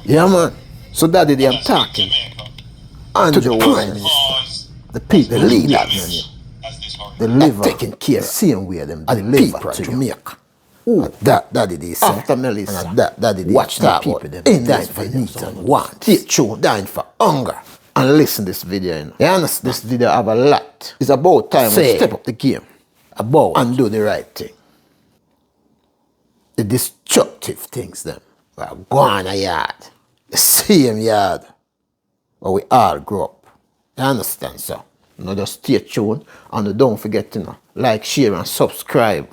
Yeah, man. So that day I'm talking to the Prime Minister, the people, the leaders, that taking care the same way them deliver to Jamaica. Ooh, that did they say. After Melissa, and that did they watch the people them dying for needs and wants. Stay tuned, dying for hunger. And listen this video, you know. You understand? This video have a lot. It's about time we step up the game. About and do the right thing. The destructive things them. We are going a yard. The same yard where we all grew up. You understand, sir? You know, just stay tuned and don't forget to like, share and subscribe.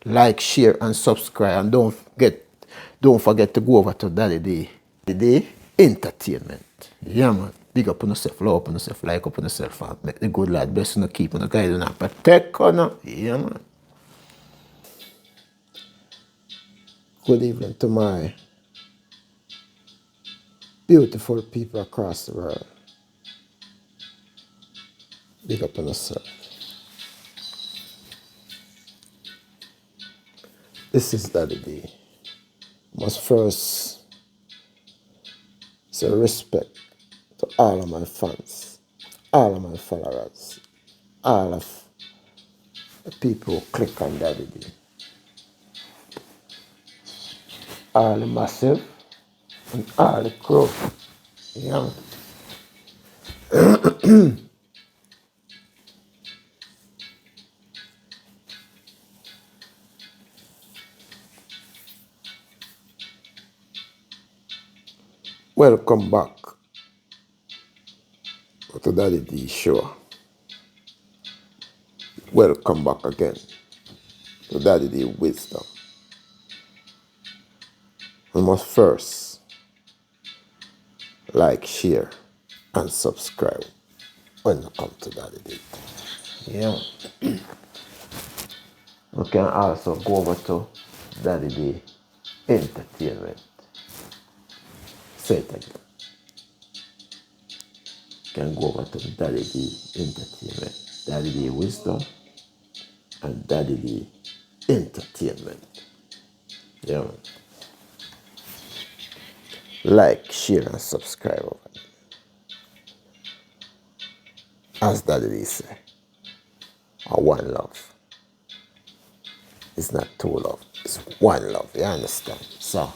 Like, share and subscribe, and don't forget to go over to Daddy Day. The Day Entertainment. Yeah, man. Big up on yourself, love up on yourself, like up on yourself, and make the good Lord bless you, keep on the guide and protect you. Yeah, man. Good evening to my beautiful people across the world. Big up on yourself. This is Daddy Day. Must first say respect to all of my fans, all of my followers, all of the people who click on Daddy Day. All the massive and all the crew. Yeah. Welcome back to Daddy D Show. Welcome back again to Daddy D Wisdom. We must first like, share, and subscribe when you come to Daddy D. Yeah. We can also go over to Daddy D Entertainment. Say it again. Can go over to Daddy D Entertainment, Daddy D Wisdom, and Daddy D Entertainment. Yeah. Like, share, and subscribe over there. As Daddy D say, one love. It's not two love, it's one love. You understand? So,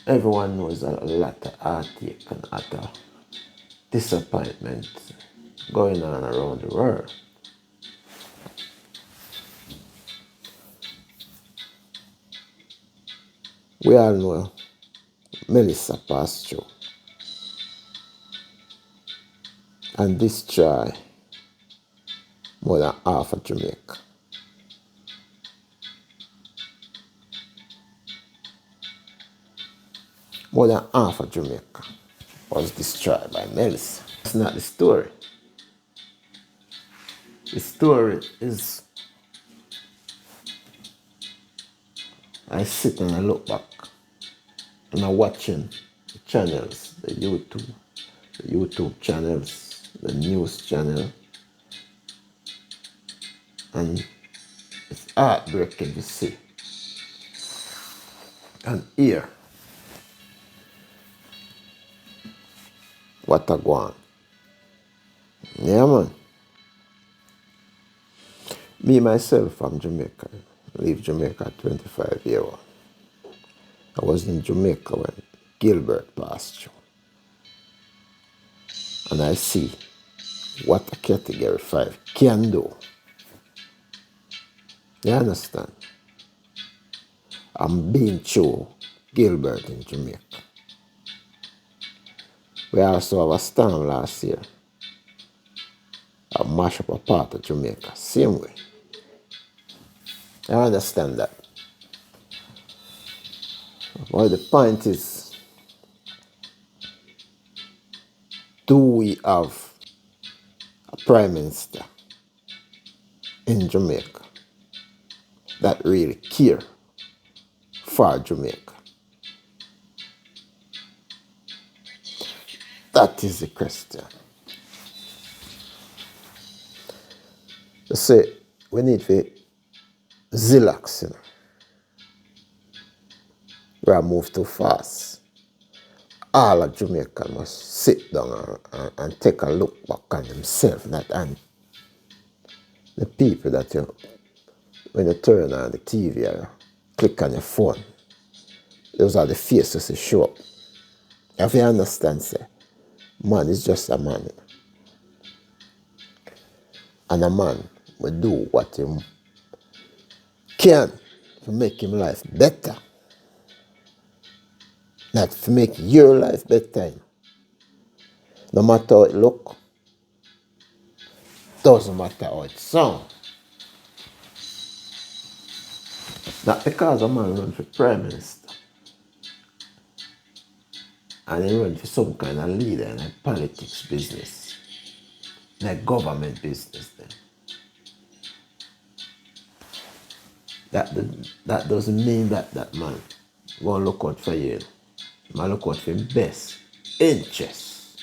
everyone knows a lot of heartache and a lot of disappointment going on around the world. We all know Melissa passed through and destroyed more than half of Jamaica. More than half of Jamaica was destroyed by Melissa. That's not the story. The story is, I sit and I look back and I'm watching the channels, the YouTube channels, the news channel, and it's heartbreaking to see and hear what a go on. Yeah, man. Me, myself, from Jamaica. I leave Jamaica at 25 years old. I was in Jamaica when Gilbert passed through. And I see what a Category 5 can do. You understand? I'm being through Gilbert in Jamaica. We also have a storm last year. I mash up a part of Jamaica. Same way. I understand that. Well, the point is, do we have a Prime Minister in Jamaica that really care for Jamaica? That is the question. You see, We need to zillax, you know. We are move too fast. All of Jamaica must sit down and take a look back on themselves, and the people that you, when you turn on the TV or click on your phone, those are the faces that show up. If you understand, say, man is just a man. And a man will do what he can to make his life better. Not to make your life better. No matter how it look, doesn't matter how it sound. Not because a man run for prime minister and he run for some kind of leader in a politics business, like government business then. That doesn't mean that that man won't look out for you. Man look out for his best interests.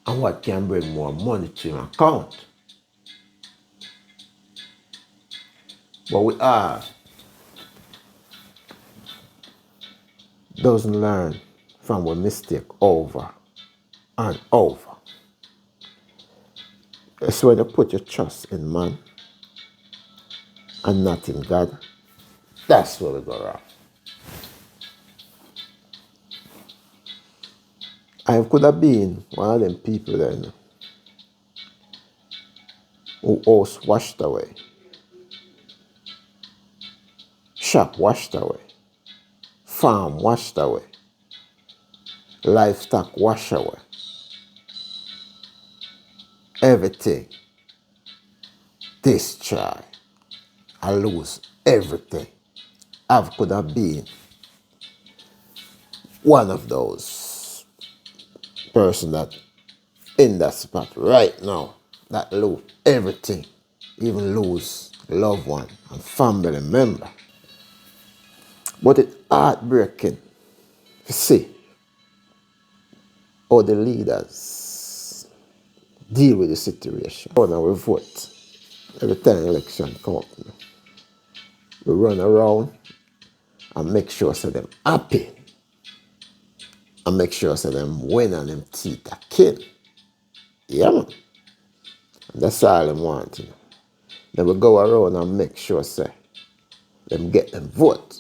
And what can bring more money to your account. But we are doesn't learn from a mistake over and over. It's when you put your trust in man and not in God. That's where we go wrong. I could have been one of them people then who house washed away, shop washed away, farm washed away, livestock washed away, everything destroy. I lose everything. I could have been one of those person that in that spot right now that lose everything, even lose loved one and family member. But it's heartbreaking to see how the leaders deal with the situation. Now we vote every time election come up. We run around and make sure so them happy and make sure so them win and them teeth are kill. Yeah, man. And that's all them want. You know. Then we go around and make sure say them get them vote.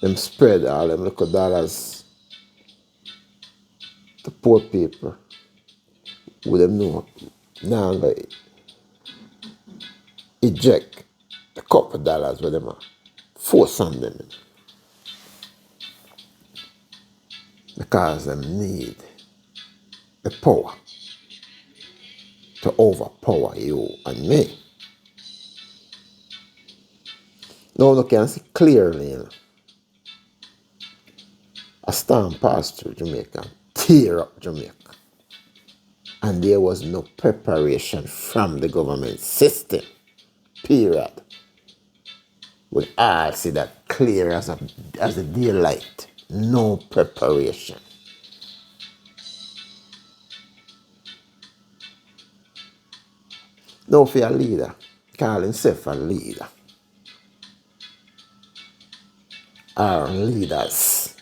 Them spread all them little dollars to poor people who them know now they eject a couple of dollars with them force on them. Because them need the power to overpower you and me. Now you can see clearly, you know, a storm passed through Jamaica and tear up Jamaica. And there was no preparation from the government system, period. We all see that clear as a daylight. No preparation. Now for a leader, call himself a leader. Our leaders.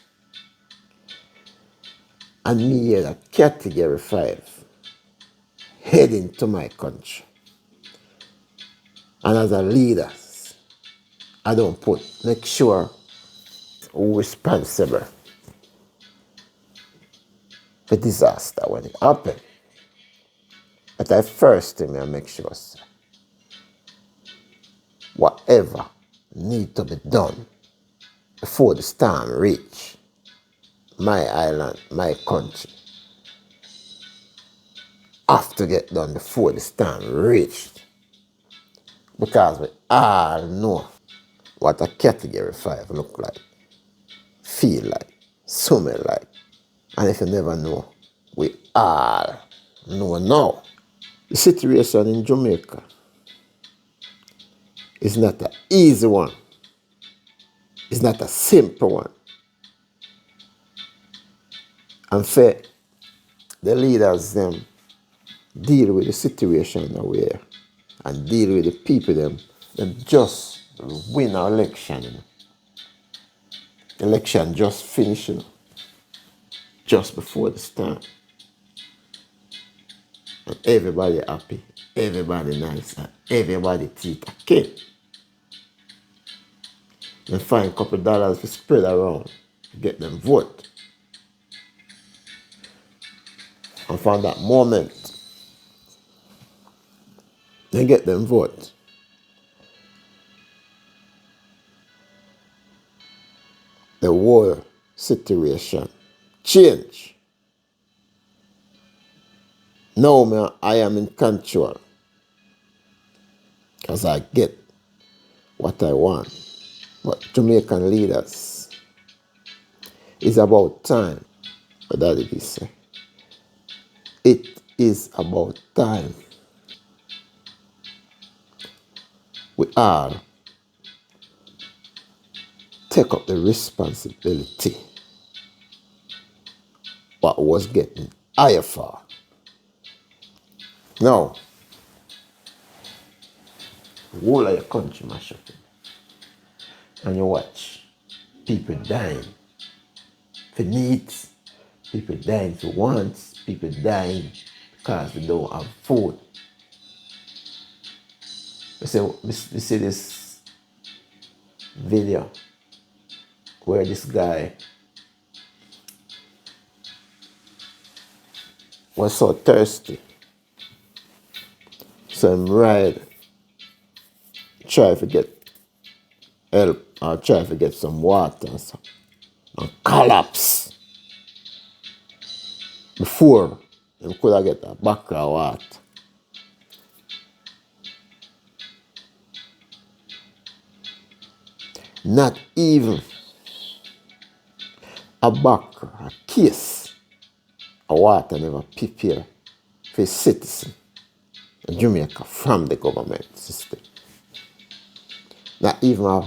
And me here at Category 5, heading to my country. And as a leader, I don't make sure who's responsible for disaster when it happens. But I first thing I make sure whatever need to be done before the storm reach my island, my country, have to get done before the storm reached. Because we all know what a Category 5 look like, feel like, smell like. And if you never know, we all know now. The situation in Jamaica is not an easy one. It's not a simple one. And for the leaders them deal with the situation that we're and deal with the people them just win our election. Election just finishing just before the start. And everybody happy, everybody nice, and everybody teeth a kid. And find a couple of dollars to spread around, get them vote. And from that moment, they get them vote. The whole situation change. Now I am in control because I get what I want. But Jamaican leaders, it's about time. What that it is. It is about time. We all take up the responsibility what was getting higher for. Now, the whole of your country mash up. And you watch people dying for needs, people dying for wants, people dying because they don't have food. We see this video where this guy was so thirsty. So him ride, try to get help or try to get some water and collapse before he could have get a bucket of water. Not even a bucket, a case of water never prepare for a citizen in Jamaica from the government system. Not even a,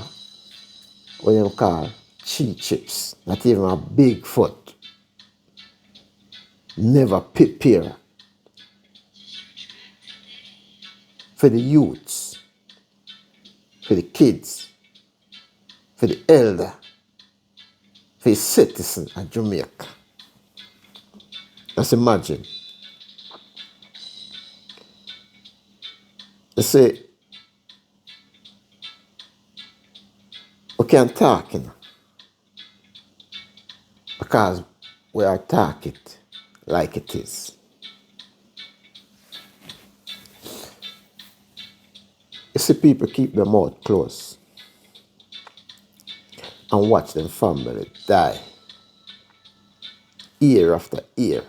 what you call, cheap chips, not even a big foot. Never prepare for the youths, for the kids, for the elder, for the citizen of Jamaica. Just imagine. You see, we can't talk, because we are talk it like it is. You see, people keep their mouth closed and watch them family die year after year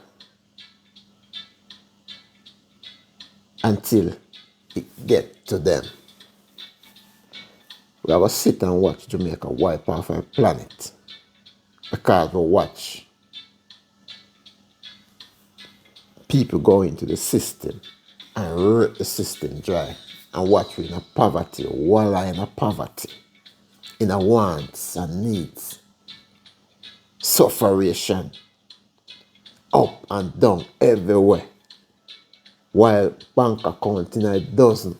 until it get to them. We have to sit and watch Jamaica wipe off our planet because we watch people go into the system and rip the system dry and watch we in a poverty, walla in a poverty, in a wants and needs, sufferation, up and down everywhere, while bank account in a dozen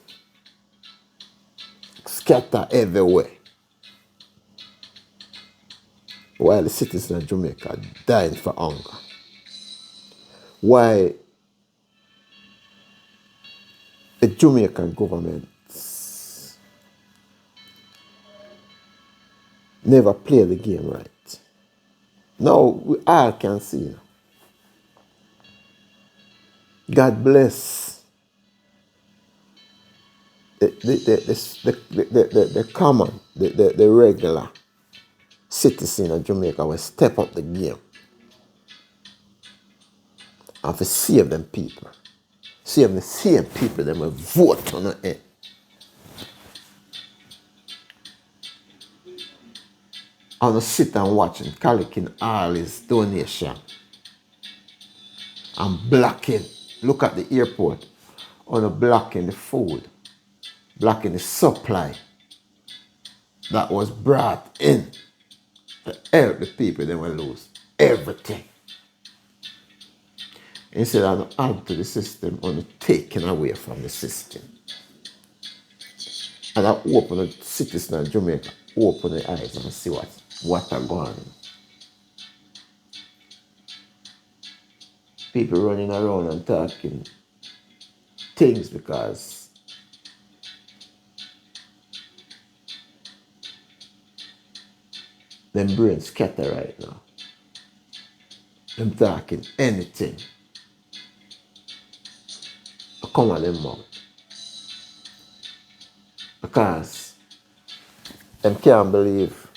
scatter everywhere, while the citizens of Jamaica are dying for hunger. Why the Jamaican government never play the game right. Now we all can see. God bless the common, the regular citizen of Jamaica will step up the game and to save them people. Save the same people that will vote on it. And sit and watch and collecting all his donation and blocking. Look at the airport. On blocking the food, blocking the supply that was brought in to help the people. They will lose everything. Instead of add to the system, only taken away from the system. And I open the citizens of Jamaica, open their eyes and see what are going on. People running around and talking things because them brains scatter right now. Them talking anything. I come on them mouth. Because them can't believe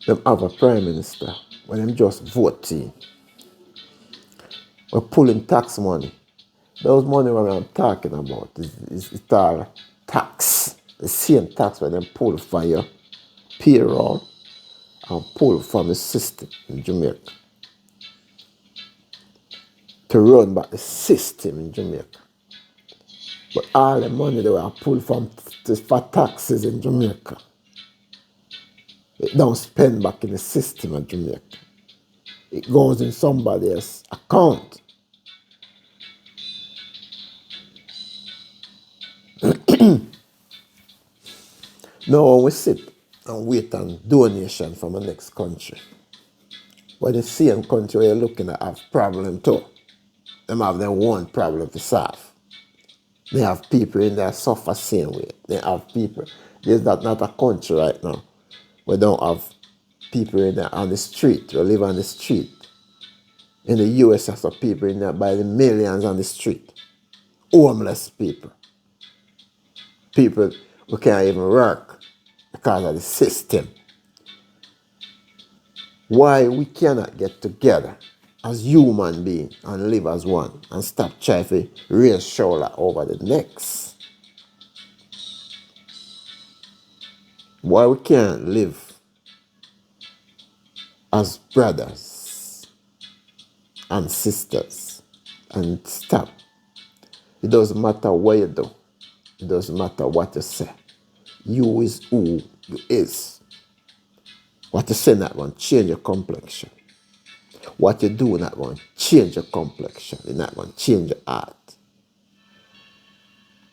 them have a prime minister when them just voting. We're pulling tax money. Those money what I'm talking about is all tax. The same tax when them pull for your payroll and pull from the system in Jamaica. To run back the system in Jamaica. But all the money they were pulled from for taxes in Jamaica, it don't spend back in the system of Jamaica. It goes in somebody else's account. Now we sit and wait on donation from the next country. But the same country where you're looking at have problem too. They have their own problem to solve. They have people in there suffer same way. They have people. There's not a country right now where don't have people in there on the street, who live on the street. In the US, there's some people in there by the millions on the street. Homeless people. People who can't even work because of the system. Why we cannot get together as human beings and live as one and stop trying to raise shoulder over the necks? Why we can't live as brothers and sisters and stop? It doesn't matter what you do. It doesn't matter what you say. You is who you is. What you say not going to change your complexion. What you do not going to change your complexion. It's not going to change your heart.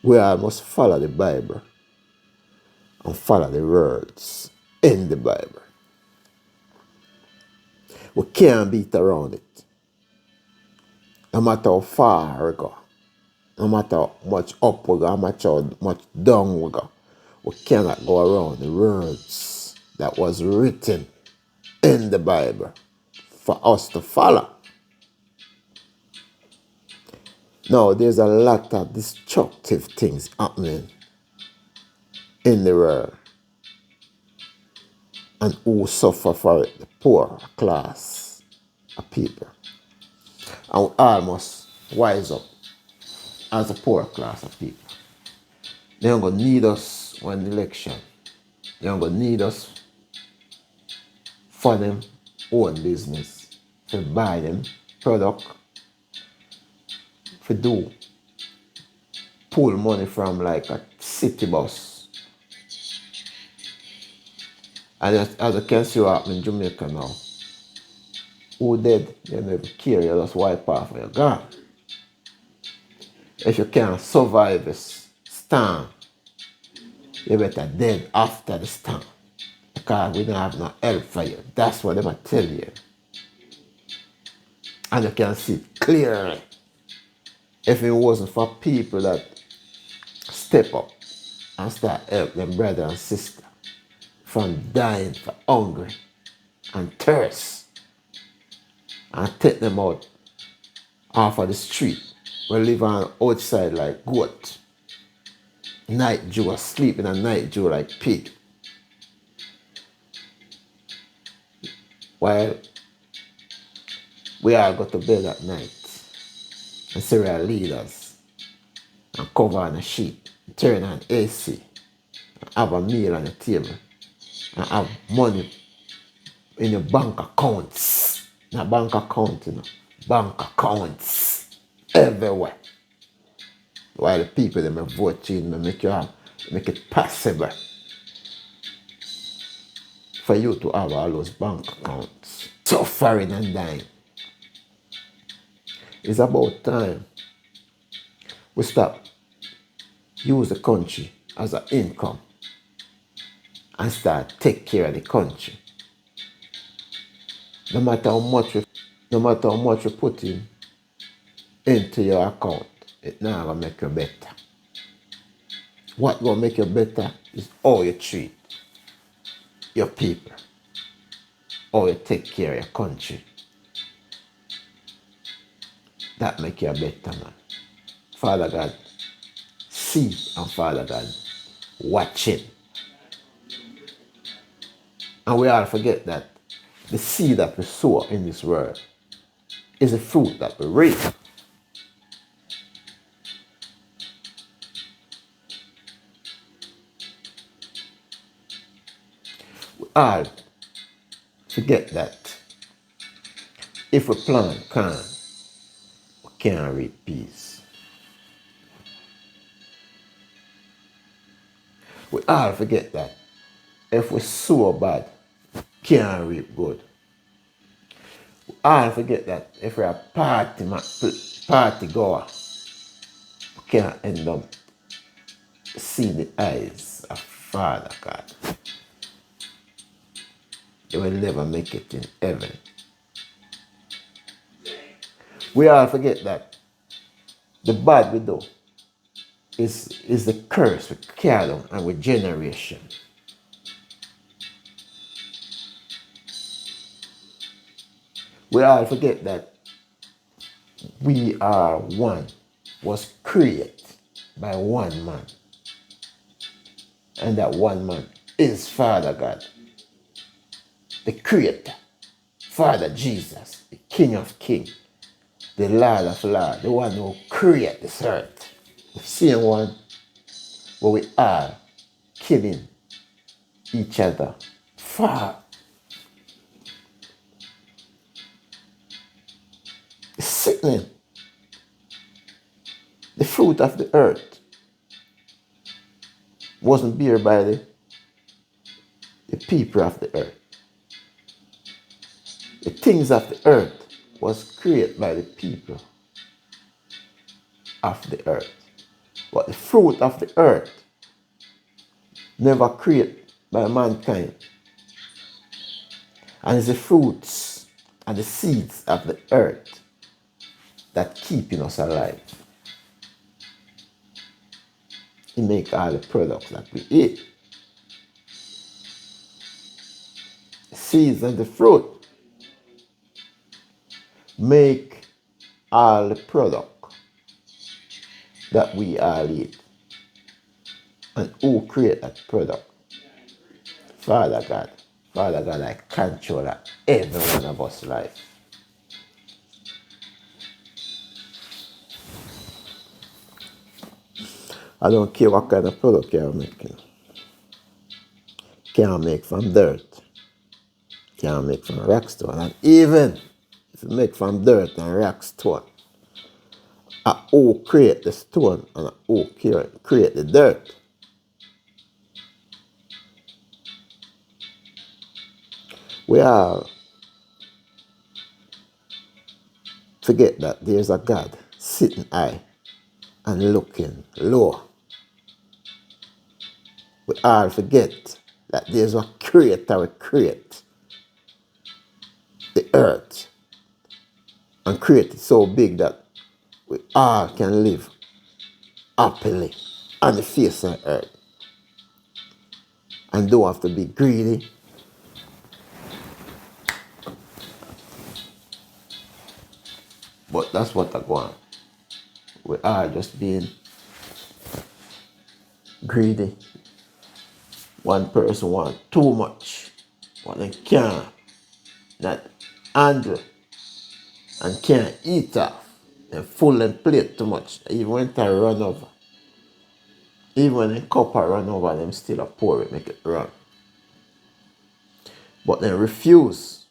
We all must follow the Bible and follow the words in the Bible. We can't beat around it. No matter how far we go, no matter how much up we go, how much down we go, we cannot go around the words that was written in the Bible for us to follow. Now, there's a lot of destructive things happening in the world. And who suffer for it? The poor class of people. And we all must wise up as a poor class of people. They're going to need us when the election. They're going to need us for them own business, to buy them product, to do pull money from like a city bus. And as you can see what happened in Jamaica now, who dead, they never care, you just wipe off and you're gone. If you can't survive a storm, you better dead after the storm. Because we don't have no help for you. That's what they tell you. And you can see clearly. If it wasn't for people that step up and start help them brother and sister from dying for hunger and thirst and take them out off of the street. We live on outside like goat. Night Jew sleep in a night Jew like pig. While we all go to bed at night and see our leaders and cover on a sheet, turn on AC, and have a meal on the table, and have money in your bank accounts. Not bank account, you know. Bank accounts everywhere. While the people that vote in make it possible for you to have all those bank accounts. suffering and dying. It's about time we stop use the country as an income and start take care of the country. No matter how much you put in into your account, it not gonna make you better. What gonna make you better is how you treat your people, how you take care of your country. That make you a better man. Father God, see, and Father God, watching. And we all forget that the seed that we sow in this world is the fruit that we reap. We all forget that if we plant corn, we can't reap peas. We all forget that if we sow bad, can't reap good. We all forget that if we're a party goer, we can't end up seeing the eyes of Father God. You will never make it in heaven. We all forget that the bad we do is the curse we carry on and with generation. We all forget that we are one, was created by one man. And that one man is Father God, the Creator, Father Jesus, the King of Kings, the Lord of Lords, the one who created this earth. The same one where we are killing each other for. It's sickening. The fruit of the earth wasn't bear by the people of the earth. The things of the earth was created by the people of the earth. But the fruit of the earth never created by mankind. And it's the fruits and the seeds of the earth that keeping us alive. He make all the products that we eat. The seeds and the fruit make all the product that we all eat. And who create that product? Father God. Father God, I control every one of us life. I don't care what kind of product you're making. Can't make from dirt. Can't make from rockstone. And even if you make from dirt and rockstone, who create the stone and who create the dirt? We all forget that there's a God sitting high and looking low. We all forget that there's a creator who create the earth and create it so big that we all can live happily on the face of the earth and don't have to be greedy. But that's what I want. We are just being greedy. One person wants too much, but they can't not handle and can't eat off. They full and plate too much. Even when they run over. Even when the cup run over, them still a pour it, make it run. But they refuse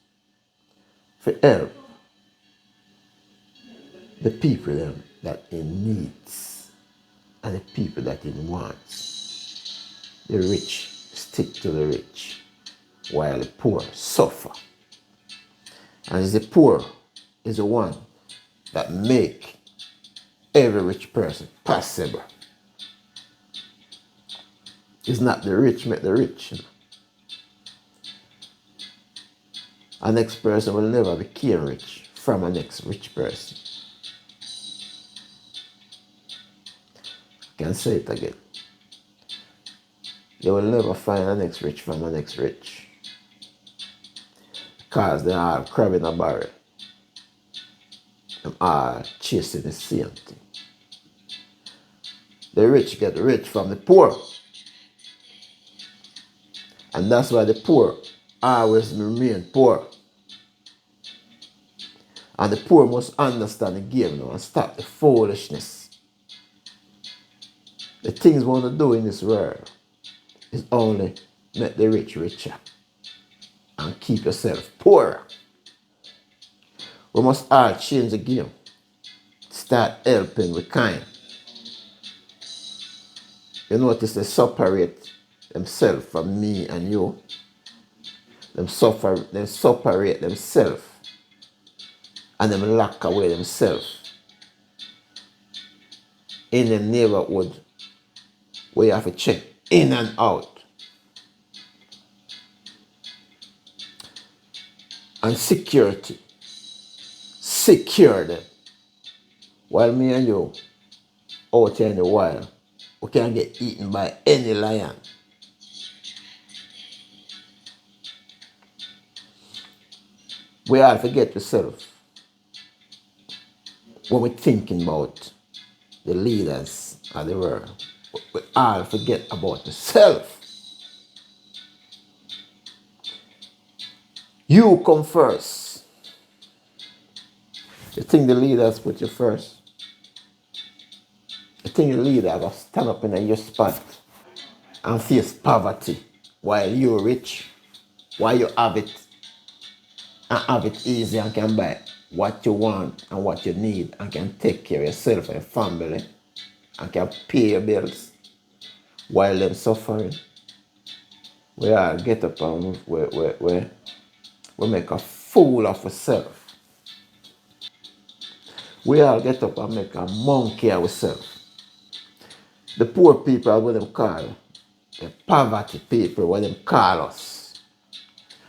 to help the people them that in needs and the people that in wants. The rich stick to the rich while the poor suffer. And it's the poor is the one that make every rich person possible. It's not the rich make the rich. A next person will never become rich from a next rich person. I can say it again. You will never find a next rich from a next rich. Because they are crab in a barrel. They are chasing the same thing. The rich get rich from the poor. And that's why the poor always remain poor. And the poor must understand the game now and stop the foolishness. The things we want to do in this world is only make the rich richer and keep yourself poorer. We must all change the game. Start helping with kind. You notice they separate themselves from me and you. They separate themselves and them lock away themselves in the neighborhood where you have to check in and out. And security. Secure them. While me and you out here in the wild, we can't get eaten by any lion. We all forget ourselves when we're thinking about the leaders of the world. We all forget about ourselves. You come first. You think the leaders put you first? You think the leader will stand up in your spot and face poverty while you're rich, while you have it and have it easy and can buy what you want and what you need and can take care of yourself and your family and can pay your bills while them suffering? We all get up and we make a fool of ourselves. We all get up and make a monkey of ourselves. The poor people are what them call the poverty people, what them call us.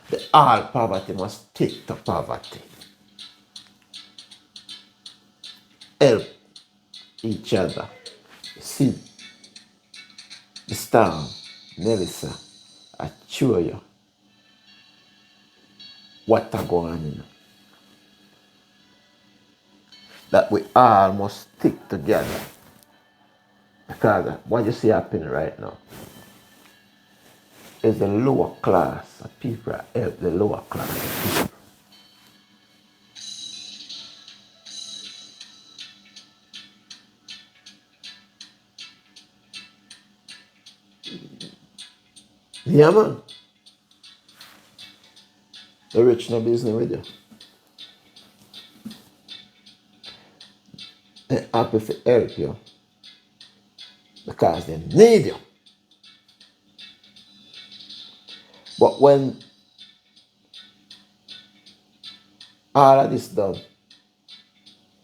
The all poverty must stick to poverty. Help each other. See, the storm, Melissa, I show you what are going on. That we all must stick together. Because what you see happening right now is the lower class of people that help the lower class of people. Yeah, man. The rich no business with you. They're happy to help you because they need you. But when all of this done,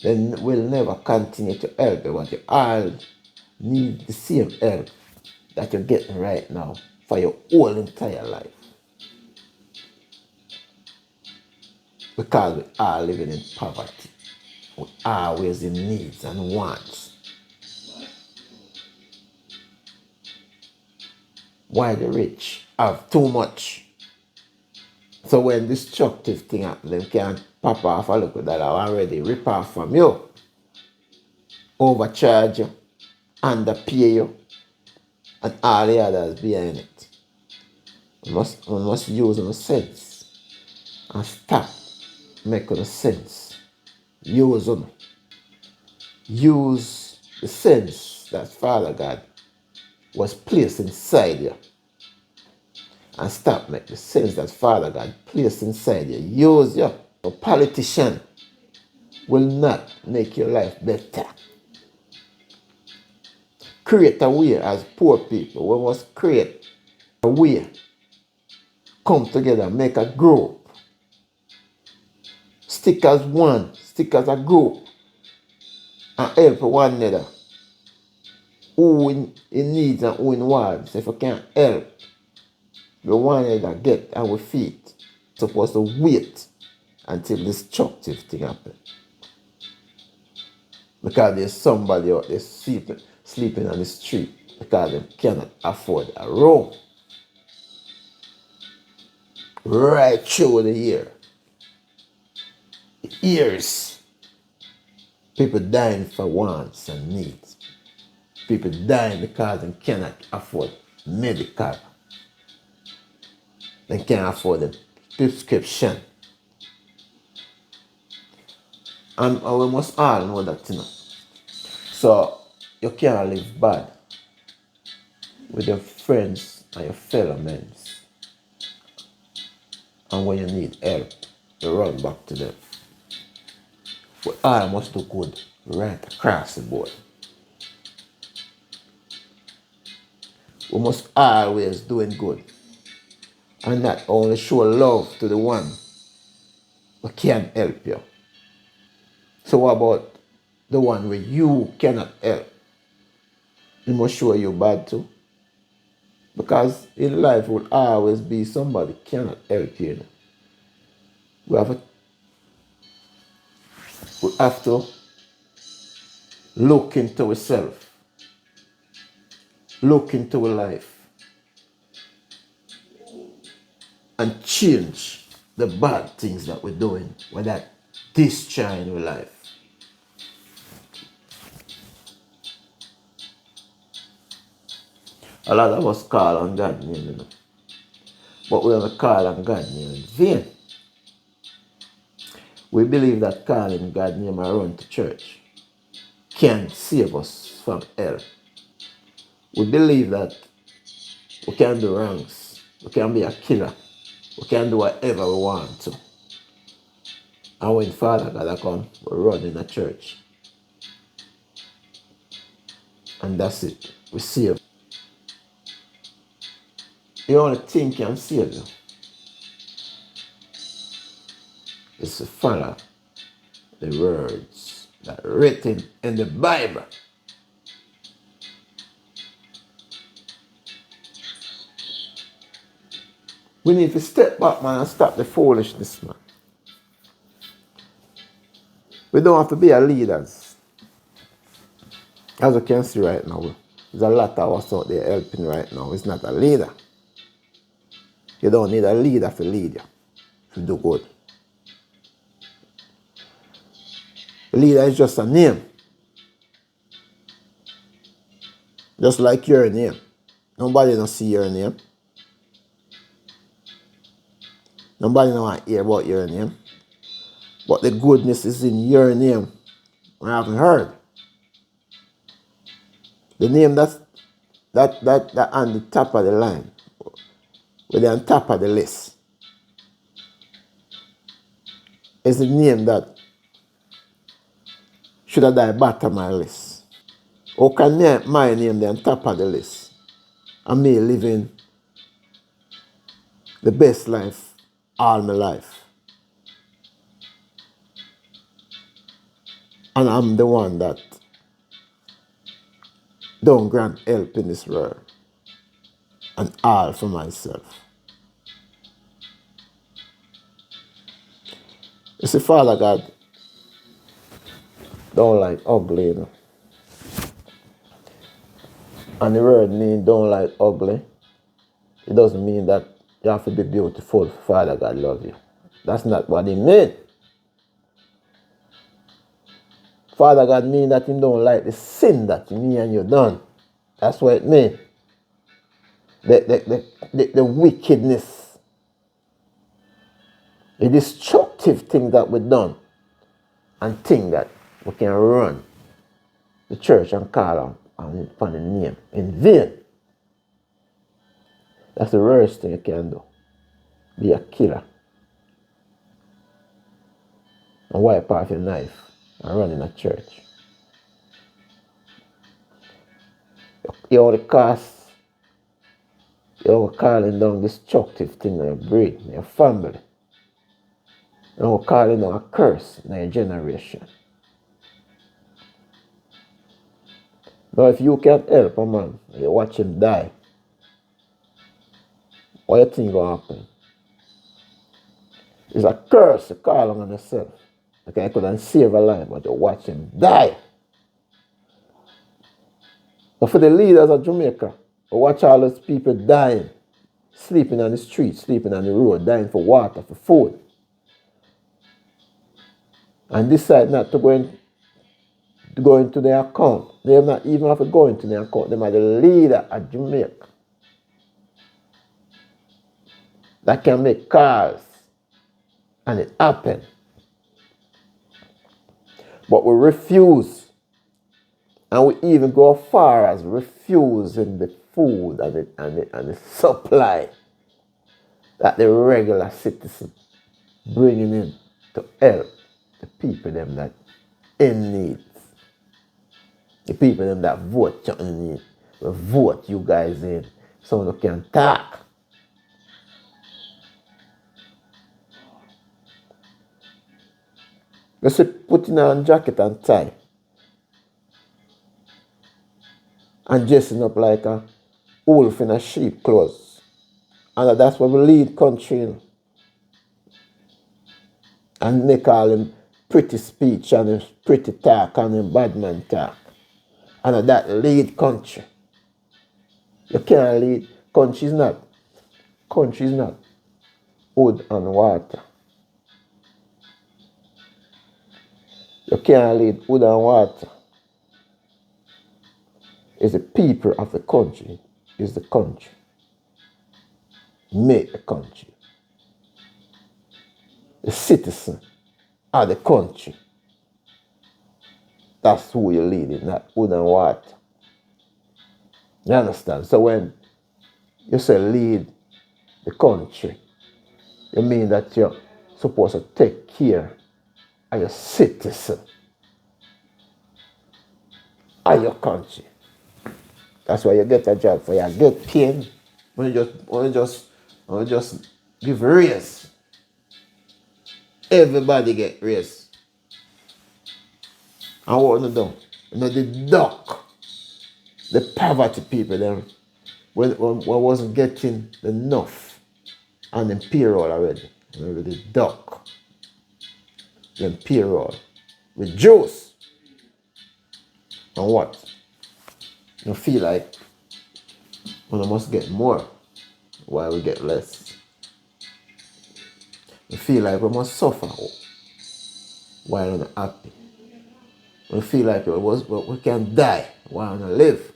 then we'll never continue to help you. But you all need the same help that you're getting right now for your whole entire life. Because we are living in poverty. We are always in needs and wants. Why the rich have too much? So when destructive thing happens, they can't pop off a little that I already rip off from you. Overcharge you, underpay you, and all the others behind it. We must use our sense and stop making sense. Use them. Use the sense that Father God was placed inside you. And stop making the sense that Father God placed inside you. Use you. A politician will not make your life better. Create a way as poor people. We must create a way. Come together, make a group. stick as one, stick as a group, and help one another. Who in needs and who in wants. If we can't help, we want another get our feet. Supposed to wait until this destructive thing happens. Because there's somebody out there sleeping on the street because they cannot afford a room. Right through the year. Years. People dying for wants and needs. People dying because they cannot afford medical. They can't afford the prescription. And we must all know that, you know. So you can't live bad with your friends and your fellow men. And when you need help, you run back to them. We all must do good right across the board. We must always doing good. And not only show love to the one who can help you. So what about the one where you cannot help? You must show you bad too. Because in life will always be somebody cannot help you. We have to look into ourselves. Look into our life. And change the bad things that we're doing with that destroying our life. A lot of us call on God's name, you know. But we don't call on God's name in vain. We believe that calling God's name and run to church can save us from hell. We believe that we can do wrongs. We can be a killer. We can do whatever we want to. And when Father God come, we run in a church. And that's it. We save. The only thing can save you is to follow the words that are written in the Bible. We need to step back, man, and stop the foolishness, man. We don't have to be a leaders. As you can see right now, there's a lot of us out there helping right now. It's not a leader. You don't need a leader to lead you, to do good. The leader is just a name. Just like your name. Nobody don't see your name. Nobody don't want to hear about your name. But the goodness is in your name. I haven't heard. The name that on the top of the line. With on top of the list. Is the name that should have died bottom of my list. How can my name be on top of the list? And me living the best life all my life. And I'm the one that don't grant help in this world. And all for myself. You see, Father God don't like ugly, you know. And the word mean don't like ugly. It doesn't mean that you have to be beautiful for Father God love you. That's not what it means. Father God mean that he don't like the sin that me and you done. That's what it means. The wickedness. The destructive thing that we done. And think that we can run the church and call on the name in vain. That's the worst thing you can do. Be a killer. And wipe off your knife and run in a church. You only cast, you're calling down destructive thing in your brain, in your family. And we call it a curse in our generation. Now if you can't help a man, you watch him die, what you think gonna happen? It's a curse you call on yourself. Okay, I couldn't save a life, but you watch him die. But for the leaders of Jamaica, we watch all those people dying, sleeping on the street, sleeping on the road, dying for water, for food. And decide not to go into their account. They have not even have to go into their account. They are the leader of Jamaica that can make calls and it happen. But we refuse, and we even go as far as refusing the food and the supply that the regular citizen bringing in to help the people them that in need. The people them that vote you in need. We vote you guys in so you can talk. You see, putting on jacket and tie and dressing up like a wolf in a sheep clothes. And that's what we lead country in. And make all them pretty speech and them pretty talk and them bad man talk. And that lead country. You can't lead. Country is not wood and water. You can't lead wood and water. It's the people of the country. It's the country. Make the country. The citizen of the country. That's who you're leading, not wood and water. You understand? So when you say lead the country, you mean that you're supposed to take care of your citizen of your country. That's why you get a job for. You get paid when you just give raise. Everybody get raise. And what you do? You deduct the poverty people them when wasn't getting enough on them payroll already. You deduct them payroll. Reduce. And what? You feel like we must get more while we get less. We feel like we must suffer while we're not happy. We feel like we can die while we not live.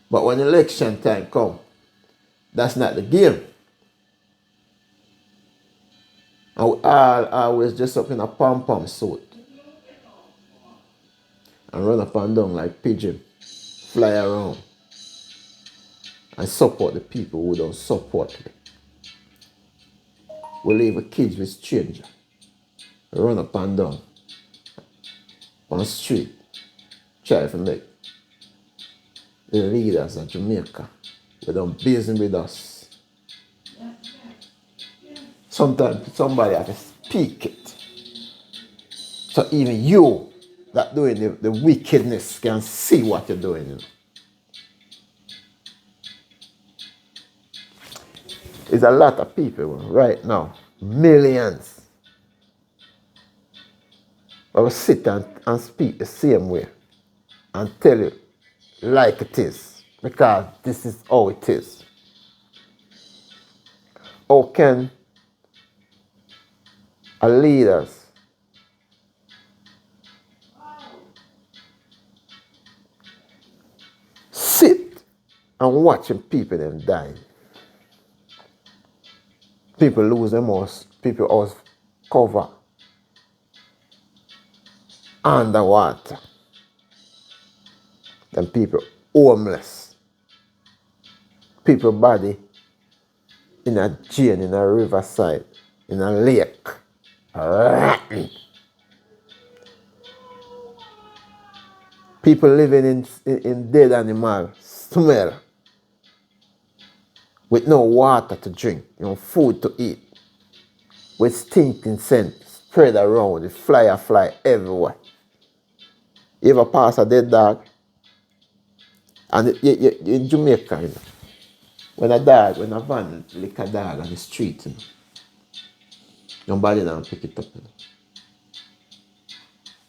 But when election time comes, that's not the game. And we all always just up in a pom-pom suit and run up and down like pigeon, fly around and support the people who don't support me. We leave the kids with strangers, run up and down on the street, try to make the leaders of Jamaica they don't business with us. Sometimes somebody has to speak it. So even you that doing the wickedness can see what you're doing. You know? There's a lot of people right now, millions, that will sit and speak the same way and tell you like it is, because this is how it is. How can a leaders sit and watching people them dying? People lose their house, people house cover underwater. Then people homeless. People body in a drain, in a riverside, in a lake, rotten. People living in dead animal smell with no water to drink, no food to eat. with stinking scent spread around. It fly everywhere. You ever pass a dead dog? And in Jamaica, you know, when a van lick a dog on the street, you know, nobody don't pick it up. You know.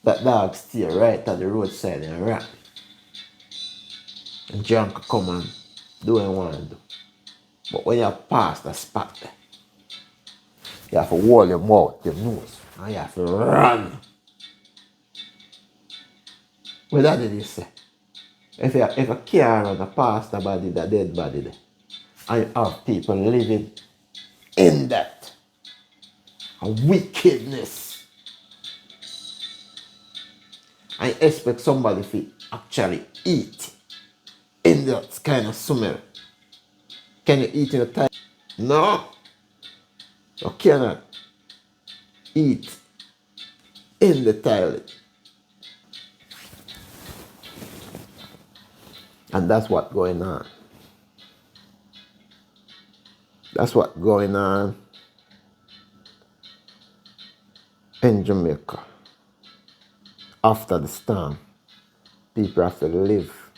That dog stay right at the roadside and rap. And junk come and do what you want to do. But when you pass the spot there, you have to hold your mouth, your nose, and you have to run. What that did he say? If a car run a past the body, the dead body there, and you have people living in that wickedness, and you expect somebody to actually eat in that kind of smell. Can you eat in the time? No, you cannot eat in the toilet. And that's what's going on. That's what's going on in Jamaica. After the storm, people have to live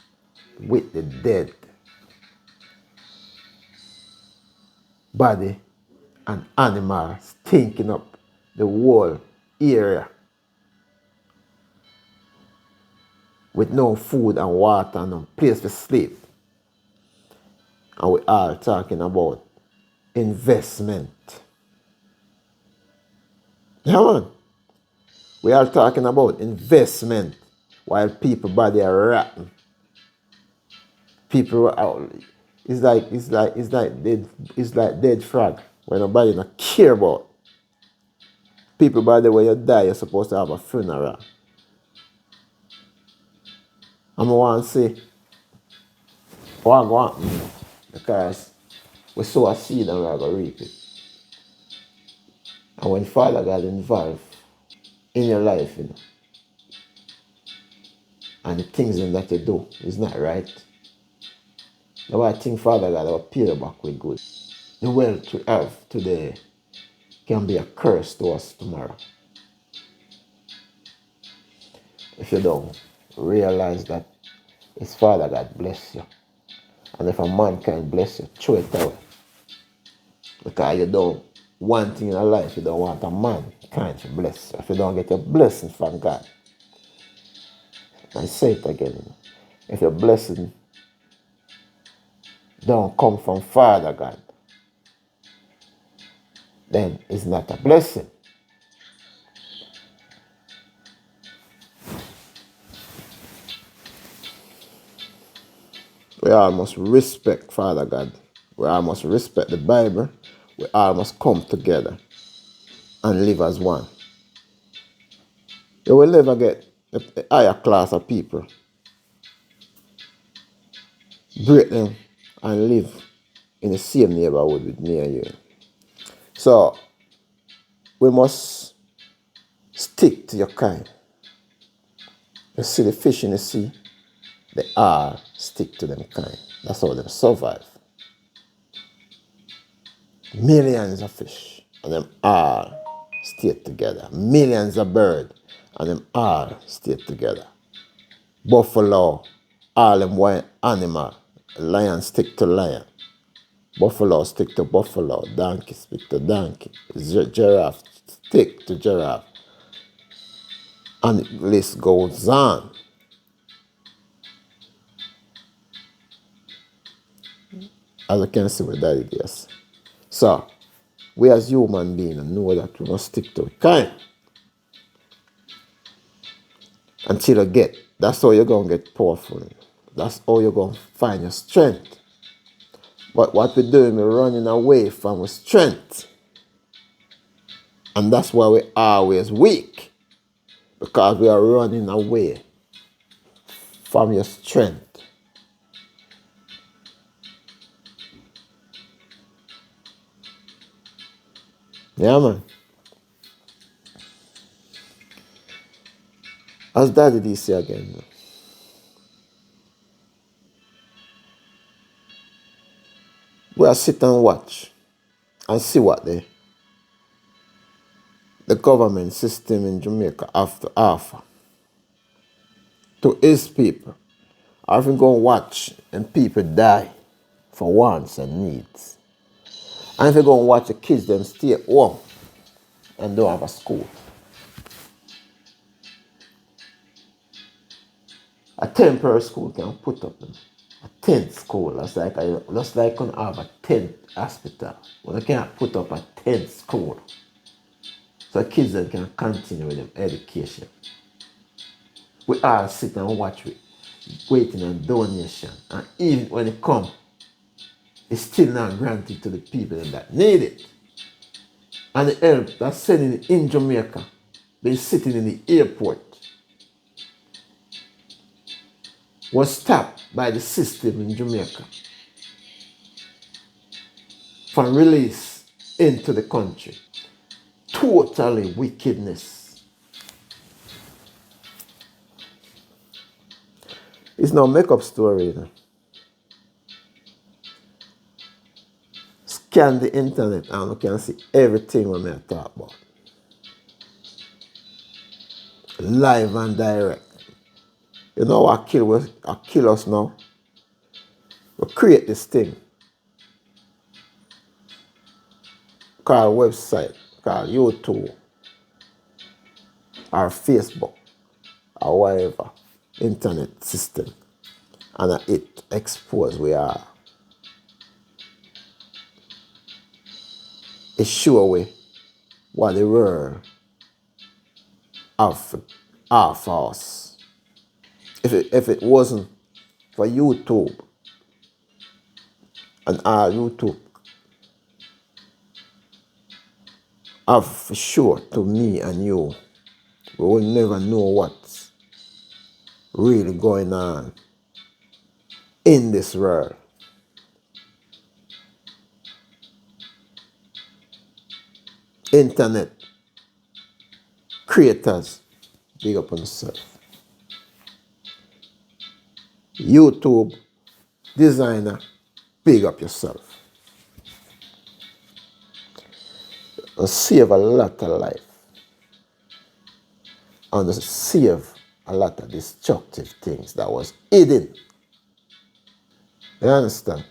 with the dead body and animals stinking up the whole area with no food and water and no place to sleep. And we are talking about investment. Yeah, man. We are talking about investment while people body are rotten. People are out. It's like dead frog when nobody not care about. People by the way you die, you're supposed to have a funeral. I'm want to say what go happen because we sow a seed and we're gonna reap it. And when Father God involved in your life, you know, and the things that you do is not right, the way I think Father God will pay you back with good. The wealth we have today can be a curse to us tomorrow. If you don't realize that it's Father God bless you. And if a man can't bless you, throw it away. Because you don't want thing in your life, you don't want a man kind to bless you. If you don't get your blessing from God. I say it again. If your blessing don't come from Father God, then it's not a blessing. We all must respect Father God. We all must respect the Bible. We all must come together and live as one. You will never get a higher class of people, break them, and live in the same neighborhood with me and you. So, we must stick to your kind. You see the fish in the sea, they all stick to them kind. That's how they survive. Millions of fish, and them all stay together. Millions of birds, and them all stay together. Buffalo, all them white animal. Lion stick to lion. Buffalo stick to buffalo. Donkey stick to donkey. Giraffe stick to giraffe. And the list goes on. As you can see with that, yes. So, we as human beings know that we must stick to it. Kind. Until you get. That's how you're going to get powerful. That's how you're going to find your strength. But what we're doing, we're running away from our strength. And that's why we're always weak. Because we are running away from your strength. Yeah, man. As Daddy did say again, we are sit and watch and see what they the government system in Jamaica have to offer to his people. Or if you go and watch and people die for wants and needs. And if you go and watch the kids them stay at home and don't have a school. A temporary school can put up a tent school. That's like can have a tent hospital. But they can't put up a tent school. So kids that can continue with their education. We all sit and watch it, waiting on donation. And even when it comes, it's still not granted to the people that need it. And the help that's sending in Jamaica, they're sitting in the airport, was stopped by the system in Jamaica from release into the country. Totally wickedness. It's no make-up story, you know. Scan the internet and you can see everything we may talk about. Live and direct. You know what kill us now? We create this thing called website, called YouTube, or Facebook, or whatever internet system, and it exposes we are. It shows we what the world of us. If it wasn't for YouTube and our YouTube have for sure to me and you, we will never know what's really going on in this world. Internet creators, big up on yourself. YouTube designer, big up yourself. And save a lot of life. And save a lot of destructive things that was hidden. You understand?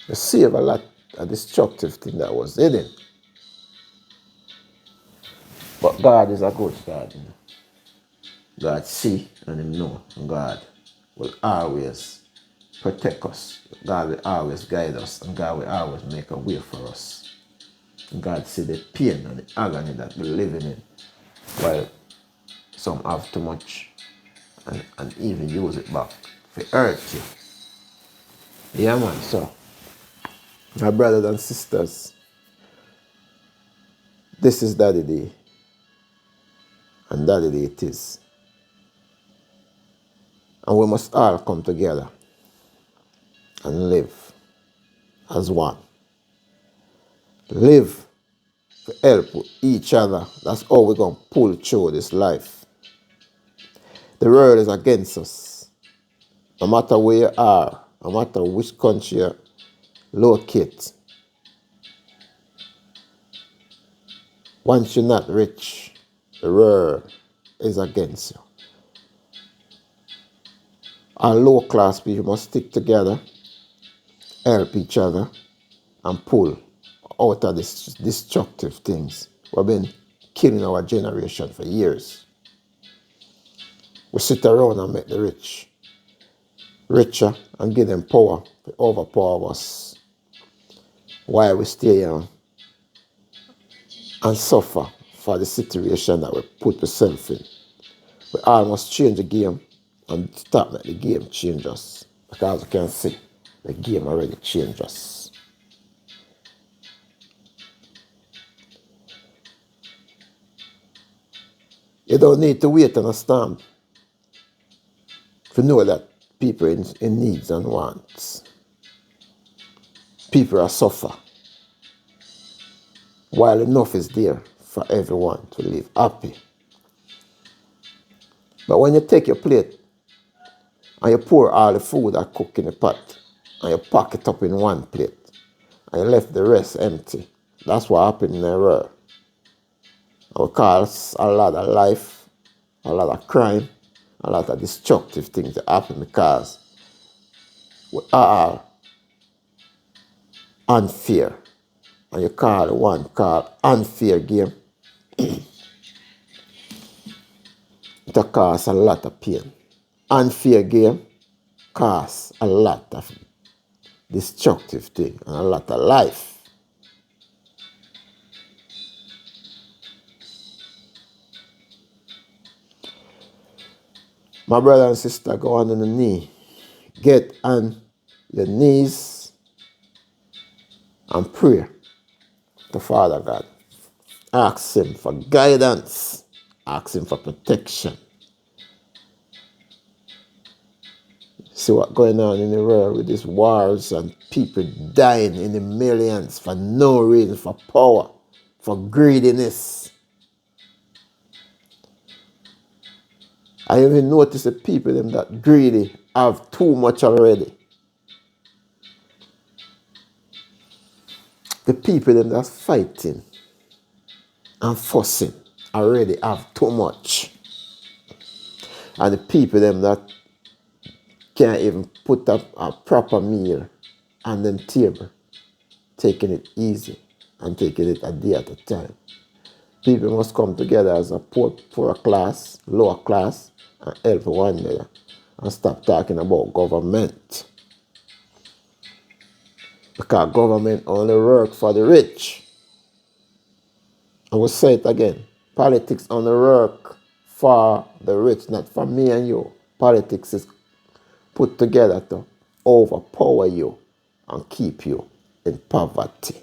You save a lot of destructive things that was hidden. But God is a good God. You know? God see and Him know. And God will always protect us. God will always guide us. And God will always make a way for us. And God see the pain and the agony that we're living in. While some have too much and even use it back for hurt you. Yeah, man. So, my brothers and sisters, this is Daddy Day. And Daddy Day it is. And we must all come together and live as one. Live to help each other. That's how we're going to pull through this life. The world is against us. No matter where you are, no matter which country you locate. Once you're not rich, the world is against you. Our low class people must stick together, help each other, and pull out of these destructive things. We've been killing our generation for years. We sit around and make the rich richer and give them power to overpower us while we stay young and suffer for the situation that we put ourselves in. We all must change the game and stop let the game change us. Because you can see, the game already changed us. You don't need to wait on a storm to know that people in needs and wants. People are suffer. While enough is there for everyone to live happy. But when you take your plate and you pour all the food that cook in the pot and you pack it up in one plate and you left the rest empty, that's what happened in the world. It cause a lot of life, a lot of crime, a lot of destructive things that happen because we are unfair. And you call one called unfair game, it cause a lot of pain. Unfair game cause a lot of destructive thing and a lot of life. My brother and sister, go on the knee. Get on your knees and pray to Father God. Ask Him for guidance. Ask Him for protection. See what's going on in the world with these wars and people dying in the millions for no reason, for power, for greediness. I even notice the people them that greedy have too much already. The people them that's fighting and fussing already have too much. And the people them that can't even put up a proper meal on them table, taking it easy and taking it a day at a time. People must come together as a poor class, lower class, and help one another and stop talking about government. Because government only works for the rich. I will say it again. Politics only work for the rich, not for me and you. Politics is put together to overpower you and keep you in poverty.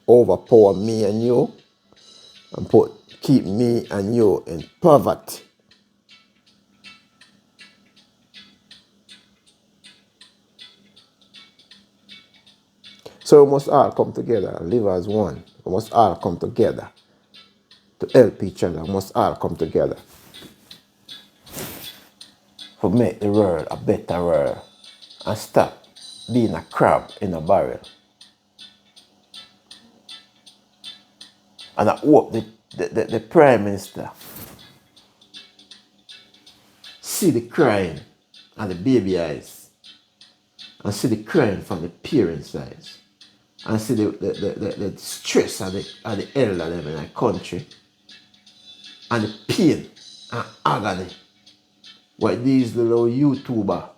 Overpower me and you and keep me and you in poverty. So we must all come together and live as one. We must all come together to help each other. We must all come together to make the world a better world and stop being a crab in a barrel. And I hope the Prime Minister see the crying and the baby eyes and see the crying from the parents' eyes and see the stress of the elder them in the country and the pain and agony what these little YouTubers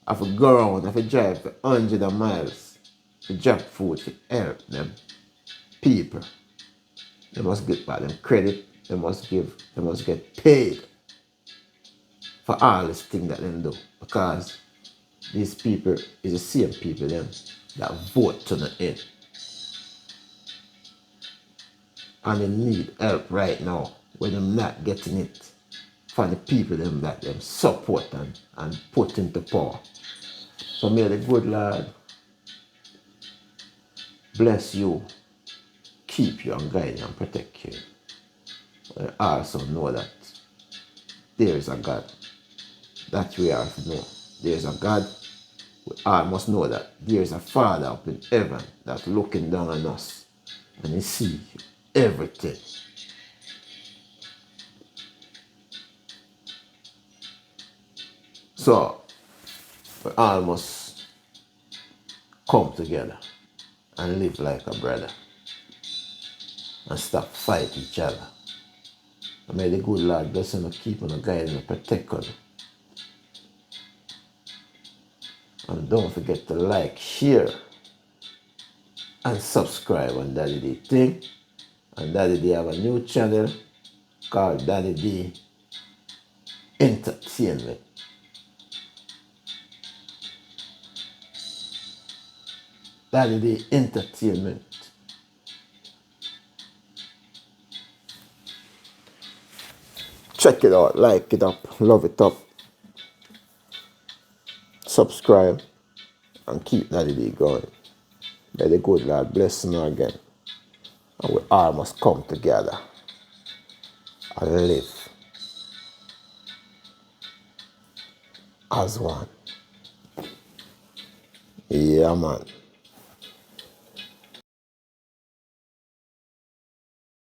have to go around, have to drive for hundreds of miles to drop food to help them people. They must get back them credit, they must get paid for all this thing that they do. Because these people is the same people them that vote to the end. And they need help right now when they're not getting it from the people them that them support and put into power. So may the good Lord bless you, keep you and guide you and protect you. And also know that there is a God. That we have to know. There is a God. We all must know that there is a Father up in heaven that's looking down on us. And He sees everything. So we all must come together and live like a brother. And stop fighting each other. And may the good Lord bless you and keep you and guide you and protect you. And don't forget to like, share, and subscribe on Daddy D thing. And Daddy D have a new channel called Daddy D Entertainment. Daddy D Entertainment. Check it out, like it up, love it up. Subscribe and keep Daddy D going. May the good Lord bless you again. And we all must come together and live as one. Yeah, man.